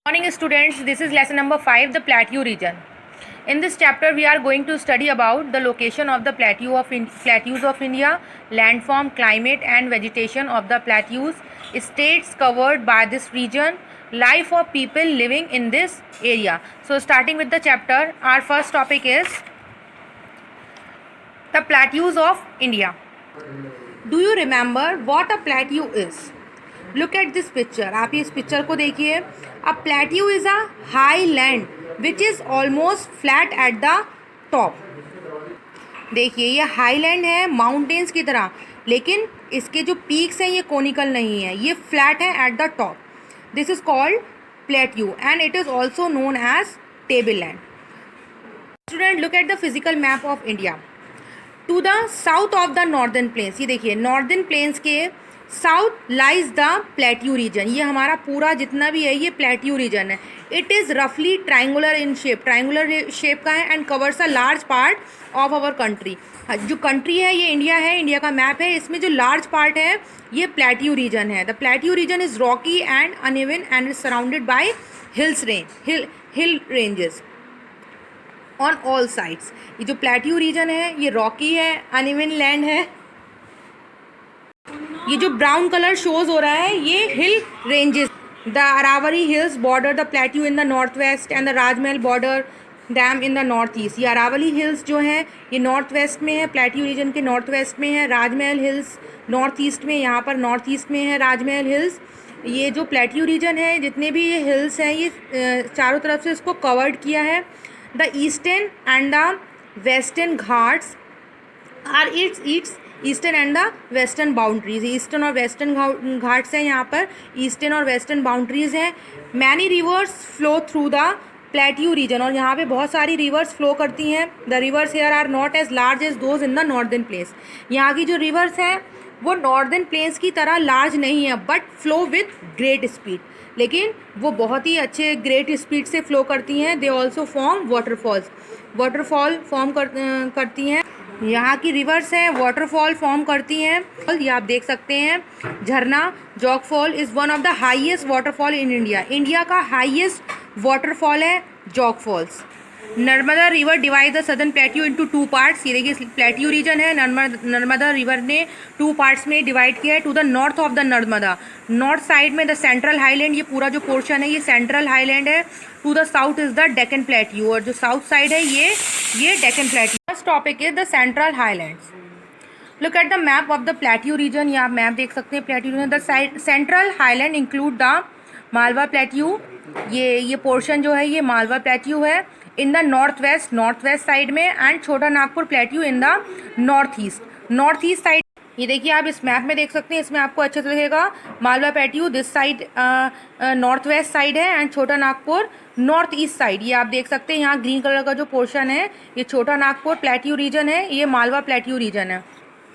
Morning students, this is lesson number 5, the plateau region. In this chapter we are going to study about the location of the plateaus of India, landform, climate and vegetation of the plateaus, states covered by this region, life of people living in this area. So starting with the chapter, our first topic is the plateaus of India. Do you remember what a plateau is? Look at this picture. आप इस picture को देखिए. A plateau is a high land which is almost flat at the top. देखिए ये high land है mountains की तरह, लेकिन इसके जो पीक्स हैं ये कोनिकल नहीं है, ये फ्लैट है at the top. This is called plateau and it is also known as tableland. Student, look at the physical map of India. To the south of the northern plains, ये देखिए northern plains के south lies the plateau region. ये हमारा पूरा जितना भी है ये प्लेट्यू रीजन है. इट इज़ रफली triangular in shape, triangular shape का है and covers a large part of our country. जो कंट्री है ये इंडिया है, इंडिया का मैप है. इसमें जो लार्ज पार्ट है ये प्लेट्यू रीजन है. The plateau region is Rocky and uneven and is surrounded bye hill ranges on all sides. ये जो प्लेट्यू रीजन है ये रॉकी है, अनइवन लैंड है. ये जो ब्राउन कलर शोज हो रहा है ये hill ranges. The Aravalli hills border the plateau in the north west and the Rajmahal border them in the north east. ये अरावली हिल्स जो हैं ये नॉर्थ वेस्ट में है, प्लेट्यू रीजन के नॉर्थ वेस्ट में है. राजमहल हिल्स नॉर्थ ईस्ट में, यहाँ पर नॉर्थ ईस्ट में है राजमहल हिल्स. ये जो प्लेट्यू रीजन है जितने भी ये हिल्स हैं ये चारों तरफ से इसको कवर्ड किया है. The eastern and the western Ghats are its eastern and the western boundaries. Eastern और वेस्टर्न घाट्स हैं, यहाँ पर ईस्टर्न और वेस्टर्न बाउंड्रीज हैं. Many rivers flow through the plateau region, और यहाँ पे बहुत सारी रिवर्स फ्लो करती हैं. The rivers here are not as large as those in the northern places. यहाँ की जो रिवर्स हैं वो नॉर्दर्न प्लेस की तरह लार्ज नहीं है but flow with great speed, लेकिन वो बहुत ही अच्छे ग्रेट स्पीड से फ्लो करती हैं. They also form waterfalls, waterfall form करती हैं. यहाँ की रिवर्स हैं वाटरफॉल फॉर्म करती हैं. ये आप देख सकते हैं झरना Jog fall is one of the highest waterfall in India. India का हाईएस्ट वाटरफॉल है Jog falls. Narmada river divide the southern plateau into 2 parts. ये देखिए प्लेट्यू रीजन है, नर्मदा रिवर ने 2 पार्ट्स में डिवाइड किया है. To the north of the Narmada, north side में द सेंट्रल हाईलैंड, ये पूरा जो पोर्शन है ये सेंट्रल हाईलैंड है. To the south is the Deccan plateau, और जो साउथ साइड है ये Deccan plateau. First topic is the central highlands. Look at the map of the plateau region. ये आप मैप देख सकते हैं plateau region. The central highland include the Malwa plateau. ये पोर्शन जो है ये मालवा प्लेट्यू है इन द नॉर्थ वेस्ट साइड में, एंड छोटा Nagpur plateau in the north east side. ये देखिए आप इस मैप में देख सकते हैं, इसमें आपको अच्छे से दिखेगा Malwa plateau this side north west side है एंड छोटा नागपुर नॉर्थ ईस्ट साइड. ये आप देख सकते हैं यहाँ ग्रीन कलर का जो पोर्शन है ये छोटा नागपुर प्लेट्यू रीजन है, ये मालवा प्लेट्यू रीजन है.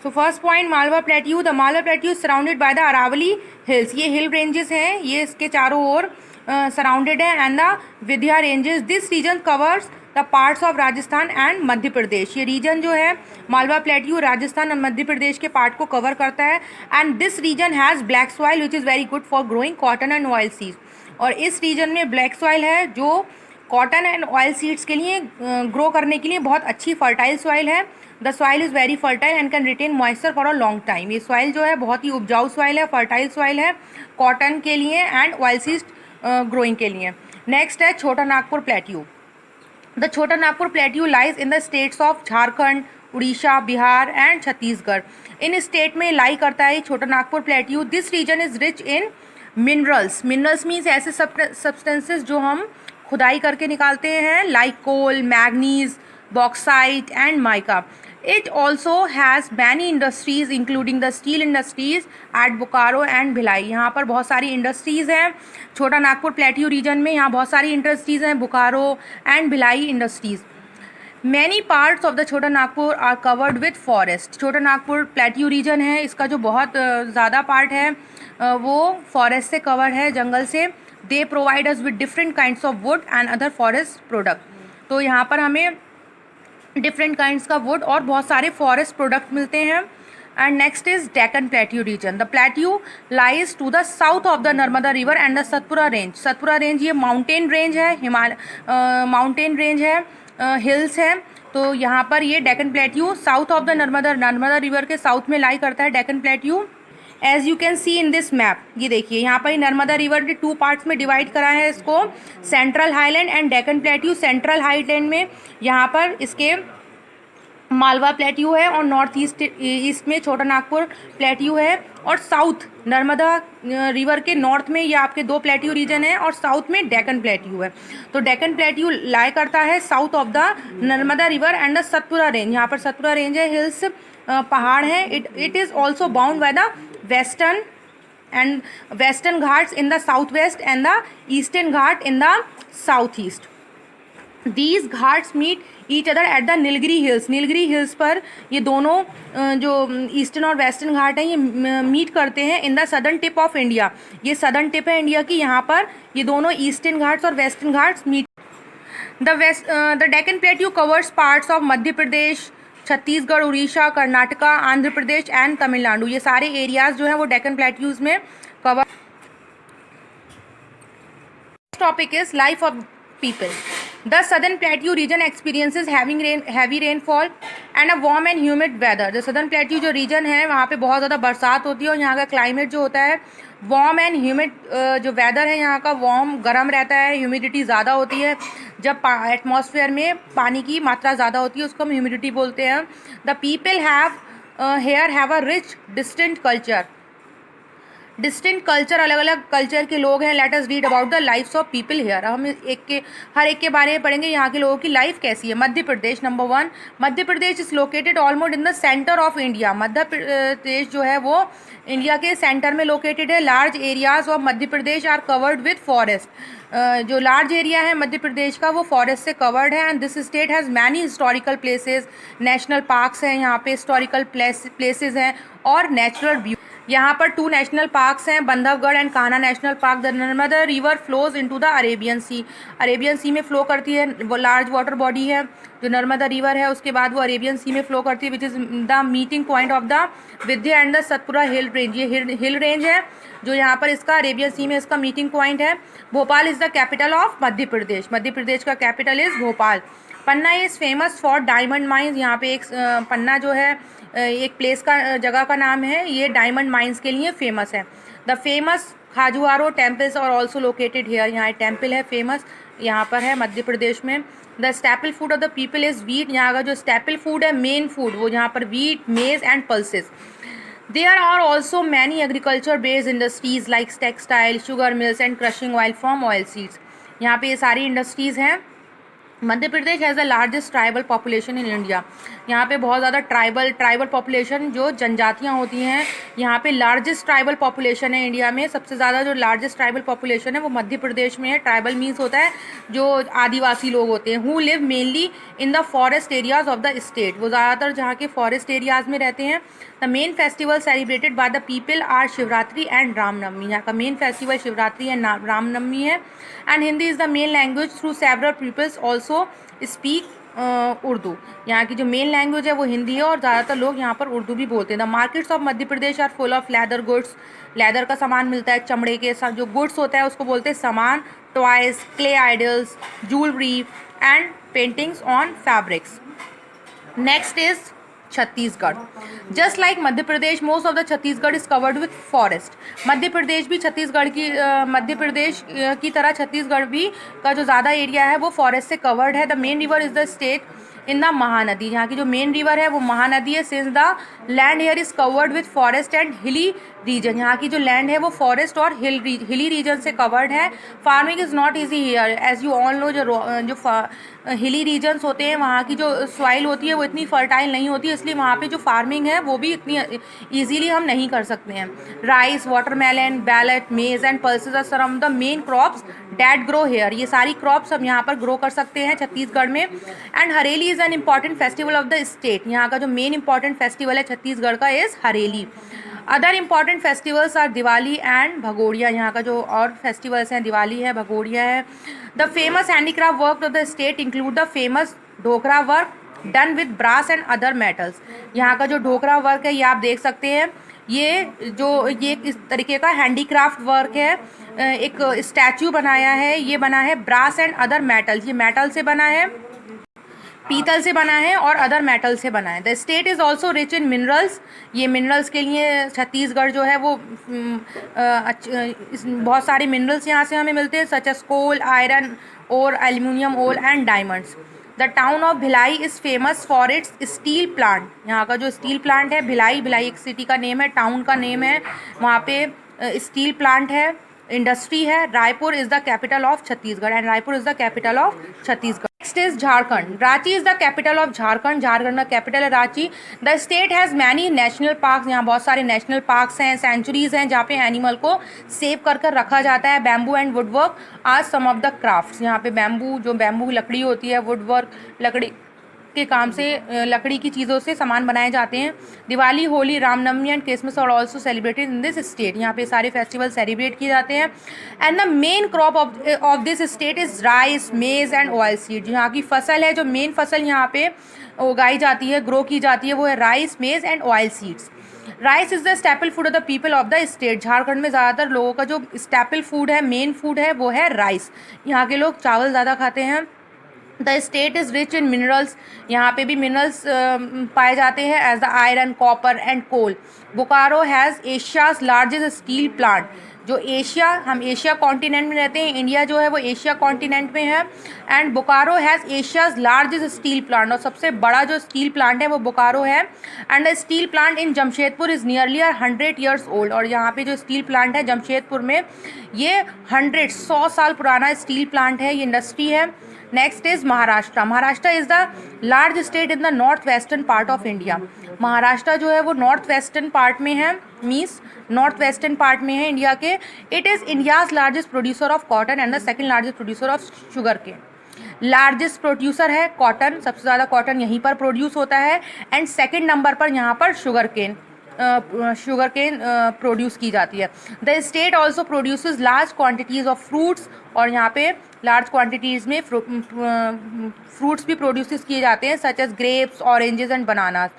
So first point Malwa plateau. The Malwa plateau is surrounded by the Aravalli hills. ये हिल रेंजेस हैं, ये इसके चारों ओर सराउंडेड है, and the Vindhya ranges. This region covers the parts of Rajasthan and Madhya Pradesh. ये रीजन जो है मालवा प्लेट्यू राजस्थान और मध्य प्रदेश के पार्ट को कवर करता है. And this region has black soil which is very good for growing cotton and oil seeds. और इस रीजन में ब्लैक सॉइल है जो कॉटन एंड ऑयल सीड्स के लिए ग्रो करने के लिए बहुत अच्छी फर्टाइल सॉइल है. The soil is very fertile and can retain moisture for a long time. ये सॉइल जो है बहुत ही उपजाऊ सॉइल है, फर्टाइल सॉइल है कॉटन के लिए एंड ऑयल सीड्स ग्रोइंग के लिए. नेक्स्ट है Chota Nagpur plateau. The Chota Nagpur plateau lies in the states of Jharkhand, Orissa, Bihar and Chhattisgarh. इन स्टेट में लाई करता है Chota Nagpur plateau. This region is rich in minerals. Minerals means ऐसे सब्सटेंसेस जो हम खुदाई करके निकालते हैं, like coal, manganese, bauxite and mica. It also has many industries including the steel industries at Bokaro and Bhilai. यहाँ पर बहुत सारी इंडस्ट्रीज़ हैं छोटा नागपुर प्लेट्यू रीजन में. यहाँ बहुत सारी इंडस्ट्रीज़ हैं, Bokaro and Bhilai industries. Many parts of the Chota Nagpur are covered with forest. Chota Nagpur plateau region है, इसका जो बहुत ज़्यादा पार्ट है वो फॉरेस्ट से कवर है, जंगल से. They provide us with different kinds of would and other forest product. तो यहाँ पर हमें डिफरेंट काइंड्स का वुड और बहुत सारे फॉरेस्ट प्रोडक्ट मिलते हैं. And next is Deccan Plateau region. The plateau lies to the south of the Narmada river and the Satpura range. Satpura range ये माउंटेन रेंज है, हिमालय माउंटेन रेंज है, hills है. तो यहाँ पर ये Deccan plateau south of the Narmada river के south में लाई करता है Deccan plateau. As you can see in this map, ये देखिए यहाँ पर नर्मदा रिवर के 2 पार्ट्स में डिवाइड करा है इसको, central highland and Deccan plateau. Central highland में यहाँ पर इसके मालवा प्लेट्यू है और नॉर्थ ईस्ट में छोटा नागपुर प्लेट्यू है, और साउथ नर्मदा रिवर के नॉर्थ में ये आपके 2 प्लेट्यू रीजन है, और साउथ में डेक्कन प्लेट्यू है. तो डेक्कन प्लेट्यू लाई करता है south of the Narmada river and the Satpura range. यहाँ पर सतपुरा रेंज है, हिल्स पहाड़ है. It is also bound by the western Ghats in the south west and the eastern Ghat in the south east. These Ghats meet each other at the Nilgiri hills. Nilgiri hills पर ये दोनों जो eastern और वेस्टर्न घाट हैं ये मीट करते हैं in the southern tip of India. ये सदर्न टिप है इंडिया की, यहाँ पर ये दोनों ईस्टर्न घाट्स और western Ghats meet. The Deccan plateau covers parts of Madhya Pradesh, Chhattisgarh, Orissa, Karnataka, Andhra Pradesh and Tamil Nadu. ये सारे एरियाज जो हैं वो डेक्कन प्लेट्यूज में cover. Topic is life of people. The southern plateau region experiences heavy rainfall and a warm and humid weather. The southern plateau जो reason है वहाँ पे बहुत ज़्यादा बरसात होती है, और यहाँ का क्लाइमेट जो होता है वार्म एंड ह्यूमिड, जो वेदर है यहाँ का वार्म गर्म रहता है, ह्यूमिडिटी ज़्यादा होती है. जब एटमॉस्फेयर में पानी की मात्रा ज़्यादा होती है उसको हम ह्यूमिडिटी बोलते हैं. The people have a rich distinct culture. Distinct culture, अलग अलग कल्चर के लोग हैं. Let us read about the lifes of people here. हम हर एक के बारे में पढ़ेंगे यहाँ के लोगों की लाइफ कैसी है. Madhya Pradesh number 1. Madhya Pradesh is located almost in the centre of India. Madhya Pradesh जो है वो इंडिया के सेंटर में लोकेटेड है. Large areas of Madhya Pradesh are covered with forest. जो लार्ज एरिया है मध्य प्रदेश का वो फॉरेस्ट से कवर्ड है. And this state has many historical places. National parks हैं यहाँ पे, हिस्टोरिकल प्लेसेस हैं और नेचुरल व्यू. यहाँ पर 2 नेशनल पार्क्स हैं, Bandhavgarh and Kanha national park. The Narmada river flows into the Arabian sea. Arabian sea में फ्लो करती है, वो लार्ज वाटर बॉडी है जो नर्मदा रिवर है. उसके बाद वो अरेबियन सी में फ्लो करती है, which is the meeting point of the Vindhya and the Satpura hill range. ये हिल रेंज है जो यहाँ पर इसका अरेबियन सी में इसका मीटिंग पॉइंट है. Bhopal is the capital of Madhya Pradesh. Madhya Pradesh का capital is Bhopal. Panna is famous for diamond mines. यहाँ पे एक पन्ना जो है एक प्लेस का, जगह का नाम है, ये डायमंड माइंस के लिए फेमस है. द फेमस खाजुआरो टेम्पल्स और ऑल्सो लोकेटेड हेयर. यहाँ टेम्पल है फेमस, यहाँ पर है मध्य प्रदेश में. The staple food of the people is wheat. यहाँ का जो स्टेपल फूड है, मेन फूड, वो यहाँ पर वीट, मेज and pulses. There are also many agriculture-based industries like textile, sugar mills and crushing oil from oil seeds. यहाँ पे ये सारी इंडस्ट्रीज़ हैं. Madhya Pradesh has the largest tribal population in India. यहाँ पे बहुत ज़्यादा ट्राइबल पॉपुलेशन, जो जनजातियाँ होती हैं, यहाँ पे लार्जेस्ट ट्राइबल पॉपुलेशन है इंडिया में. सबसे ज़्यादा जो लार्जेस्ट ट्राइबल पॉपुलेशन है वो मध्य प्रदेश में है. ट्राइबल मीन्स होता है जो आदिवासी लोग होते हैं. Who live mainly in the forest areas of the state. वो ज़्यादातर जहाँ के फॉरेस्ट एरियाज में रहते हैं. The main festival celebrated by the people are Shivratri and Ramnavami. यहाँ का main festival Shivratri and Ramnavami है. And Hindi is the main language. Through several peoples also speak Urdu. यहाँ की जो मेन लैंग्वेज है वो हिंदी है, और ज़्यादातर लोग यहाँ पर उर्दू भी बोलते हैं. The markets of Madhya Pradesh are full of leather goods. Leather का सामान मिलता है, चमड़े के जो गुड्स होता है उसको बोलते हैं सामान. Toys, clay idols, jewellery and paintings on fabrics. Next is Chhattisgarh. Just like Madhya Pradesh, most of the Chhattisgarh is covered with forest. Madhya Pradesh की तरह छत्तीसगढ़ भी का जो ज़्यादा एरिया है वो फॉरेस्ट से कवर्ड है. The main river is the state in the Mahanadi. यहाँ की जो मेन रिवर है वो महानदी है. Since the land here is covered with forest and hilly region. यहाँ की जो लैंड है वो फॉरेस्ट और हिली रीजन से कवर्ड है. Farming is not easy here as you all know. जो हिली रीजन्स होते हैं वहाँ की जो सॉइल होती है वो इतनी फर्टाइल नहीं होती, इसलिए वहाँ पे जो फार्मिंग है वो भी इतनी ईजीली हम नहीं कर सकते हैं. Rice, watermelon, ballet, maize and pulses are some the main crops that grow here. ये सारी क्रॉप्स हम यहाँ पर ग्रो कर सकते हैं छत्तीसगढ़ में. And Hareli is an important festival of the state. यहाँ का जो मेन इंपॉर्टेंट फेस्टिवल है छत्तीसगढ़ का is Hareli. Other important festivals are Diwali and Bhagoria. यहाँ का जो और फेस्टिवल्स हैं, दिवाली है, भगोड़िया है. The famous handicraft work of the state include the famous Dhokra work, done with brass and other metals. यहाँ का जो ढोकरा वर्क है ये आप देख सकते हैं, ये इस तरीके का हैंडीक्राफ्ट वर्क है। एक स्टैचू बनाया है, ये बना है ब्रास एंड अदर मेटल्स, ये मेटल से बना है, पीतल से बना है और अदर मेटल से बना है। The state is also rich in minerals, ये मिनरल्स के लिए छत्तीसगढ़ जो है वो बहुत सारे मिनरल्स यहाँ से हमें मिलते हैं, सच एस कोल, आयरन और aluminium ore and diamonds. The town of Bhilai is famous for its steel plant, यहाँ का जो स्टील प्लांट है भिलाई, भिलाई एक सिटी का नेम है, टाउन का नेम है, वहाँ पे स्टील प्लांट है, इंडस्ट्री है। Raipur is the capital of Chhattisgarh and Raipur is the capital of Chhattisgarh. Next is Jharkhand. Ranchi is the capital of Jharkhand, Jharkhand का कैपिटल है Ranchi. The state has many national parks, यहाँ बहुत सारे नेशनल पार्क्स हैं, सेंचुरीज हैं जहाँ पे एनिमल को सेव कर कर रखा जाता है। Bamboo and woodwork are some of the crafts, यहाँ पे बैम्बू की लकड़ी होती है, वुडवर्क लकड़ी के काम से, लकड़ी की चीज़ों से सामान बनाए जाते हैं। Diwali, Holi, Ramnavami and Christmas are also celebrated in this state, यहाँ पे सारे फेस्टिवल सेलिब्रेट किए जाते हैं। And the main crop of this state is rice, maize and oil seed, यहाँ की फसल है, जो मेन फसल यहाँ पे उगाई जाती है, ग्रो की जाती है, वो है rice, maize and oil seeds. Rice is the staple food of the people of the state, Jharkhand में ज़्यादातर लोगों का जो स्टेपल फूड है, मेन फूड है, वो है राइस, यहाँ के लोग चावल ज़्यादा खाते हैं। The state is rich in minerals, यहाँ पे भी मिनरल्स पाए जाते हैं, as the iron, copper and coal. Bokaro has Asia's largest steel plant, जो हम एशिया कॉन्टिनेंट में रहते हैं, इंडिया जो है वो एशिया कॉन्टिनेंट में है, and Bokaro has Asia's largest steel plant, और सबसे बड़ा जो स्टील प्लांट है वो बोकारो है। And the steel plant in Jamshedpur is nearly 100 years old, और यहाँ पे जो स्टील प्लांट है जमशेदपुर में, ये 100 साल पुराना स्टील प्लांट है, ये इंडस्ट्री है। Next is Maharashtra. Maharashtra is the large state in the north western part of India, Maharashtra जो है वो नॉर्थ वेस्टर्न पार्ट में है, मीन्स नॉर्थ वेस्टर्न पार्ट में है इंडिया के। It is India's largest producer of cotton and the second largest producer of sugarcane, largest producer है cotton, सबसे ज़्यादा कॉटन यहीं पर प्रोड्यूस होता है, एंड सेकंड नंबर पर यहाँ पर शुगर केन प्रोड्यूस की जाती है। The state also produces large quantities of fruits, और यहाँ पे लार्ज क्वांटिटीज़ में फ्रूट्स भी प्रोड्यूस किए जाते हैं, such as grapes, oranges and bananas,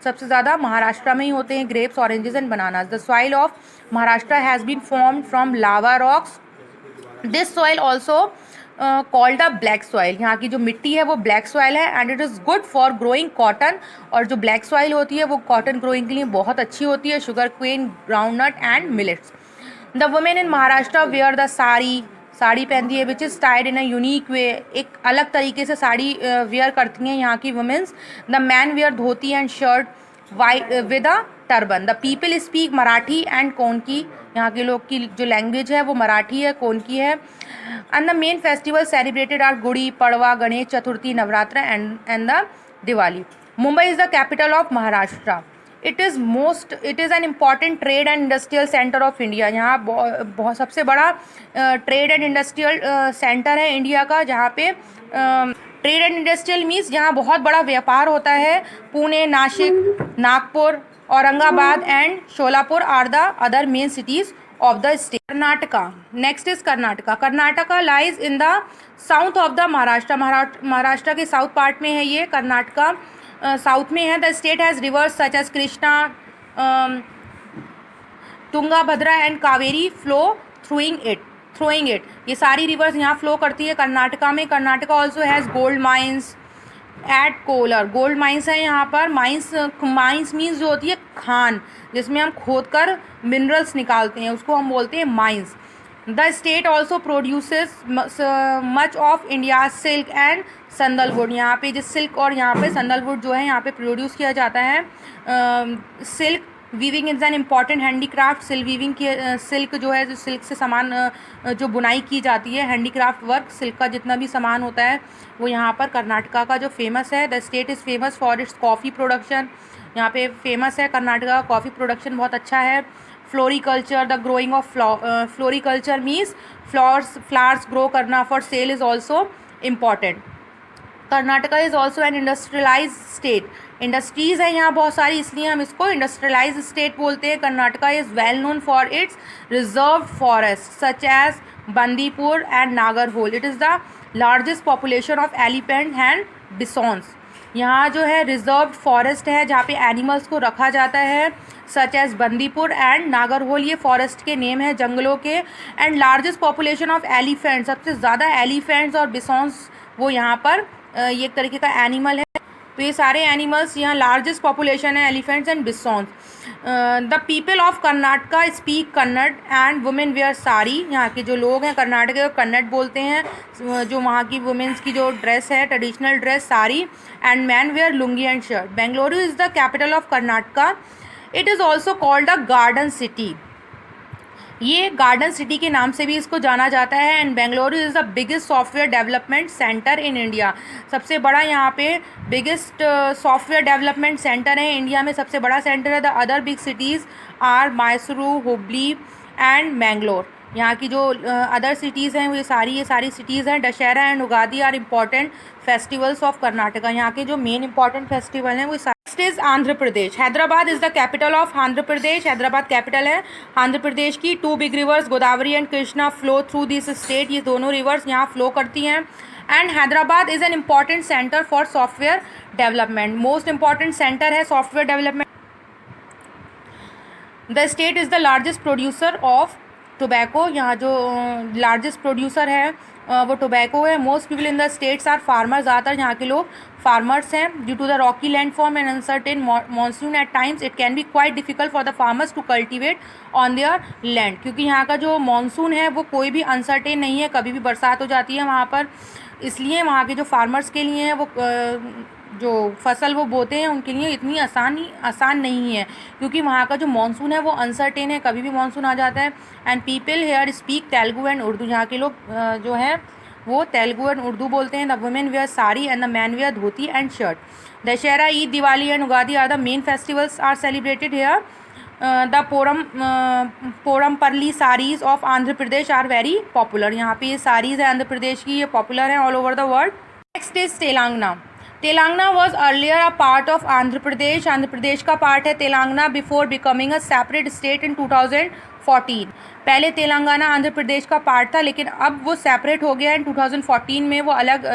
सबसे ज़्यादा महाराष्ट्र में ही होते हैं grapes, oranges and bananas. The soil of Maharashtra has been formed from lava rocks, this soil also called a black soil, यहाँ की जो मिट्टी है वो ब्लैक सॉइल है, and it is good for growing cotton, और जो ब्लैक सॉइल होती है वो कॉटन ग्रोइंग के लिए बहुत अच्छी होती है, sugarcane, groundnut and millets. The women in Maharashtra wear the sari पहनती है, which is tied in a unique way, एक अलग तरीके से साड़ी वेयर करती हैं यहाँ की womens. The man wear dhoti and shirt white with a turban. The people speak Marathi and Konkani, यहाँ के लोग की जो लैंग्वेज है वो मराठी है, कोनकी है। And the main festival celebrated are Gudi Padwa, Ganesh Chaturthi, Navratra and the Diwali. Mumbai is the capital of Maharashtra, it is an important trade and industrial centre of India, यहाँ बहुत सबसे बड़ा ट्रेड एंड इंडस्ट्रियल सेंटर है इंडिया का, जहाँ पे ट्रेड एंड इंडस्ट्रियल मीन्स यहाँ बहुत बड़ा व्यापार होता है। Pune, Nashik, Nagpur, Aurangabad and Sholapur are the other main cities of the state. Karnataka, next is Karnataka. Karnataka lies in the south of the Maharashtra, Maharashtra के साउथ पार्ट में है ये कर्नाटका, साउथ में है। The state has rivers such as Krishna, Tungabhadra and Kaveri flow throughing it, ये सारी रिवर्स यहाँ flow करती है कर्नाटका में। Karnataka also has gold mines at Kolar, gold mines है यहाँ पर। माइंस मीन्स जो होती है खान, जिसमें हम खोद कर मिनरल्स निकालते हैं, उसको हम बोलते हैं mines. The state also produces much of India silk and sandalwood, यहाँ पे जो सिल्क और यहाँ पे संदलवुड जो है यहाँ पे प्रोड्यूस किया जाता है। Silk weaving is an important handicraft, silk जो है, जो सिल्क से सामान जो बुनाई की जाती है, हैंडीक्राफ्ट वर्क, सिल्क का जितना भी सामान होता है वो यहाँ पर कर्नाटका का जो फेमस है। The state is famous for it's coffee production, यहाँ पे फेमस है कर्नाटका का कॉफ़ी प्रोडक्शन बहुत अच्छा है। Floriculture, the growing of floriculture means flowers grow करना for sale is also important. Karnataka is also an industrialise state, industries हैं यहाँ बहुत सारी, इसलिए हम इसको इंडस्ट्रियलाइज स्टेट बोलते हैं। Karnataka is well known for its reserve forest such as Bandipur and Nagarhole. It is the largest population of elephant and bisons, यहाँ जो है रिजर्व्ड फॉरेस्ट है जहाँ पे एनिमल्स को रखा जाता है, such as Bandipur and Nagarhole, ये फॉरेस्ट के नेम है जंगलों के। And largest population of elephant, सबसे ज़्यादा एलिफेंट्स और बिसॉन्स वो यहाँ पर ये एक तरीके का एनिमल है। तो ये सारे एनिमल्स यहाँ लार्जेस्ट पॉपुलेशन है elephants and bisons. The people of Karnataka speak Kannada and women wear sari, यहाँ के जो लोग हैं कर्नाटक के वो कन्नड़ बोलते हैं। जो वहाँ की वुमेन्स की जो ड्रेस है traditional dress sari, and man wear lungi and shirt. Bengaluru is the capital of Karnataka, it is also called the garden city, ये गार्डन सिटी के नाम से भी इसको जाना जाता है। And Bengaluru is the biggest software development centre in India, सबसे बड़ा यहाँ पे बिगेस्ट सॉफ्टवेयर डेवलपमेंट सेंटर है इंडिया में, सबसे बड़ा सेंटर है। The other big cities are Mysuru, Hubli and Mangalore, यहाँ की जो अदर सिटीज़ हैं वो ये सारी सिटीज़ हैं। Dussehra and Ugadi are important festivals of Karnataka, यहाँ के जो मेन इंपॉर्टेंट फेस्टिवल हैं वो next is Andhra Pradesh. Hyderabad is the capital of Andhra Pradesh, Hyderabad capital है आंध्र प्रदेश की। 2 big rivers Godavari and Krishna flow through this state, ये दोनों रिवर्स यहाँ फ्लो करती हैं। And Hyderabad is an important centre for software development, most important centre है software development. The state is the largest producer of tobacco, यहाँ जो लार्जेस्ट प्रोड्यूसर है वो टोबैको है। Most people in the states are farmer, ज़्यादातर यहाँ के लोग फार्मर्स हैं। Due to the rocky landform and uncertain monsoon at times it can be quite difficult for the farmers to cultivate on their land, क्योंकि यहाँ का जो monsoon है वो कोई भी अनसर्टेन नहीं है, कभी भी बरसात हो जाती है वहाँ पर, इसलिए वहाँ के जो फार्मर्स के लिए है वो जो फसल वो बोते हैं उनके लिए इतनी आसान नहीं है, क्योंकि वहाँ का जो मानसून है वो अनसर्टेन है, कभी भी मानसून आ जाता है। And people here speak Telugu and Urdu, यहाँ के लोग जो है वो तेलुगु एंड उर्दू बोलते हैं। The women wear sari and the man wear dhoti and shirt. Dussehra, Eid, Diwali and Ugadi are the main festivals are celebrated here. The Pochampally saris of Andhra Pradesh are very popular, यहाँ पे ये साड़ीज़ है आंध्र प्रदेश की, ये पॉपुलर हैं all over the world. Next is Telangana. Telangana was earlier a part of Andhra Pradesh, Andhra Pradesh का part है Telangana before becoming a separate state in 2014। पहले तेलंगाना आंध्र प्रदेश का पार्ट था, लेकिन अब वो सेपरेट हो गया है। 2014 में वो अलग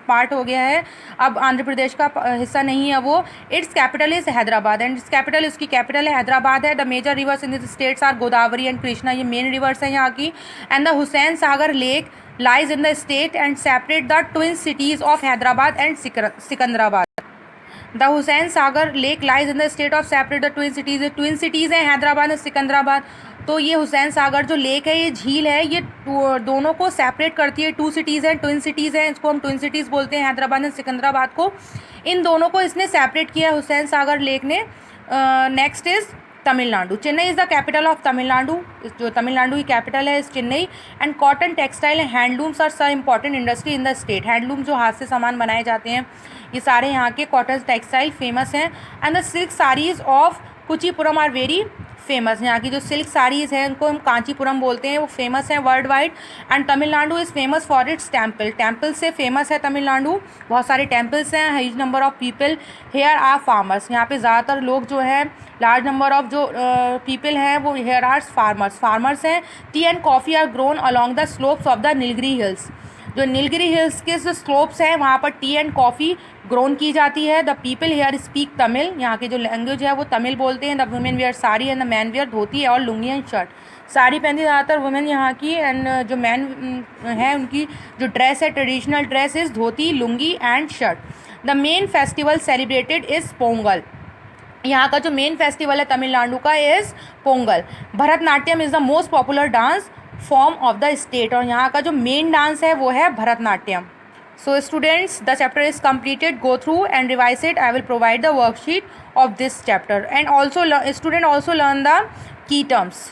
पार्ट हो गया है, अब आंध्र प्रदेश का हिस्सा नहीं है वो। Its capital is Hyderabad and its capital, इसकी कैपिटल है हैदराबाद है। The major rivers in this states are Godavari and Krishna, ये मेन रिवर्स हैं यहाँ की। And the Hussain Sagar lake lies in the state and separate the twin cities of Hyderabad and Sikandrabad. The Hussain Sagar Lake lies in the state of separate the twin cities. Twin cities हैं हैदराबाद और सिकंदराबाद। तो ये हुसैन सागर जो lake है, ये झील है, ये दोनों को सेपरेट करती है। 2 सिटीज़ हैं, ट्विन सिटीज़ हैं, इसको हम ट्विन सिटीज़ बोलते हैं हैदराबाद और सिकंदराबाद को। इन दोनों को इसने सेपरेट किया है हुसैन सागर लेक ने। Next is Tamil Nadu. Chennai is the capital of Tamil Nadu, जो तमिलनाडु की कैपिटल है is Chennai. And cotton, textile and handlooms are some important industry in the state. Handloom जो हाथ से सामान बनाए जाते हैं, ये सारे यहाँ के कॉटन टेक्सटाइल फेमस हैं। And the silk saris of Kanchipuram are very famous, यहाँ की जो सिल्क साड़ीज़ हैं उनको हम कांचीपुरम बोलते हैं, वो फेमस हैं world wide. And Tamil Nadu is famous for its temple, temple से फेमस है तमिलनाडु, बहुत सारे टेम्पल्स हैं। Huge number of people here are farmers, यहाँ पे ज़्यादातर लोग जो है लार्ज नंबर ऑफ जो पीपल हैं वो हेयर आर फार्मर्स हैं। Tea and coffee are grown along the slopes of the Nilgiri hills, जो नीलगिरी हिल्स के जो स्लोप्स हैं वहाँ पर टी एंड कॉफ़ी ग्रोन की जाती है। The people here speak Tamil, यहाँ की जो लैंग्वेज है वो तमिल बोलते हैं। The women wear sari and the man wear dhoti और लुंगी एंड शर्ट, साड़ी पहनती ज़्यादातर वुमेन यहाँ की। एंड जो मैन है उनकी जो ड्रेस है traditional dress is dhoti, lungi and shirt. The main festival celebrated is Pongal, यहाँ का जो मेन फेस्टिवल है तमिलनाडु का is Pongal. Bharatanatyam is the most popular dance form of the state, और यहाँ का जो मेन डांस है वो है Bharatanatyam. So students, the chapter is completed. Go through and revise it. I will provide the worksheet of this chapter, and also student also learn the key terms.